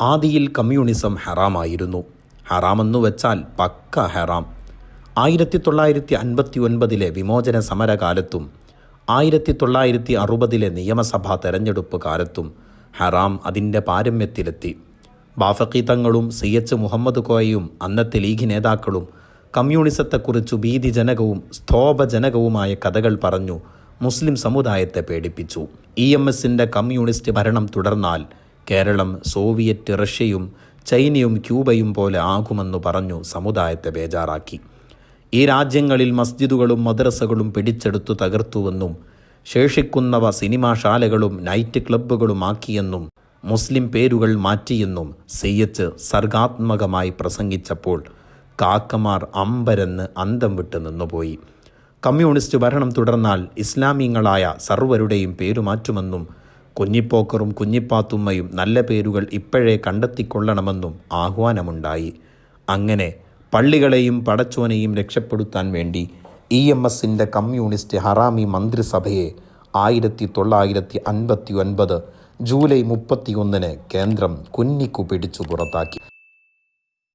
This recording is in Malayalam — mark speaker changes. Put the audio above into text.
Speaker 1: ആദിയിൽ കമ്മ്യൂണിസം ഹറാമായിരുന്നു. ഹറാമെന്നു വെച്ചാൽ പക്ക ഹറാം. 1959 വിമോചന സമരകാലത്തും 1960 നിയമസഭാ തെരഞ്ഞെടുപ്പ് കാലത്തും ഹറാം അതിൻ്റെ പാരമ്യത്തിലെത്തി. ബാഫഖി തങ്ങളും CH മുഹമ്മദ് കോയയും അന്നത്തെ ലീഗ് നേതാക്കളും കമ്മ്യൂണിസത്തെക്കുറിച്ചു ഭീതിജനകവും സ്തോഭജനകവുമായ കഥകൾ പറഞ്ഞു മുസ്ലിം സമുദായത്തെ പേടിപ്പിച്ചു. EMSൻ്റെ കമ്മ്യൂണിസ്റ്റ് ഭരണം തുടർന്നാൽ കേരളം സോവിയറ്റ് റഷ്യയും ചൈനയും ക്യൂബയും പോലെ ആകുമെന്നു പറഞ്ഞു സമുദായത്തെ ബേജാറാക്കി. ഈ രാജ്യങ്ങളിൽ മസ്ജിദുകളും മദ്രസകളും പിടിച്ചെടുത്തു തകർത്തുവെന്നും ശേഷിക്കുന്നവ സിനിമാശാലകളും നൈറ്റ് ക്ലബ്ബുകളുമാക്കിയെന്നും മുസ്ലിം പേരുകൾ മാറ്റിയെന്നും CH സർഗാത്മകമായി പ്രസംഗിച്ചപ്പോൾ കാക്കമാർ അമ്പരന്ന് അന്തം വിട്ട് നിന്നുപോയി. കമ്മ്യൂണിസ്റ്റ് ഭരണം തുടർന്നാൽ ഇസ്ലാമിങ്ങളായ സർവരുടെയും പേരുമാറ്റുമെന്നും കുഞ്ഞിപ്പോക്കറും കുഞ്ഞിപ്പാത്തുമ്മയും നല്ല പേരുകൾ ഇപ്പോഴേ കണ്ടെത്തിക്കൊള്ളണമെന്നും ആഹ്വാനമുണ്ടായി. അങ്ങനെ പള്ളികളെയും പടച്ചോനെയും രക്ഷപ്പെടുത്താൻ വേണ്ടി EMSൻ്റെ കമ്മ്യൂണിസ്റ്റ് ഹറാമി മന്ത്രിസഭയെ 1959 ജൂലൈ 31 കേന്ദ്രം കുന്നിക്കു പിടിച്ചു പുറത്താക്കി.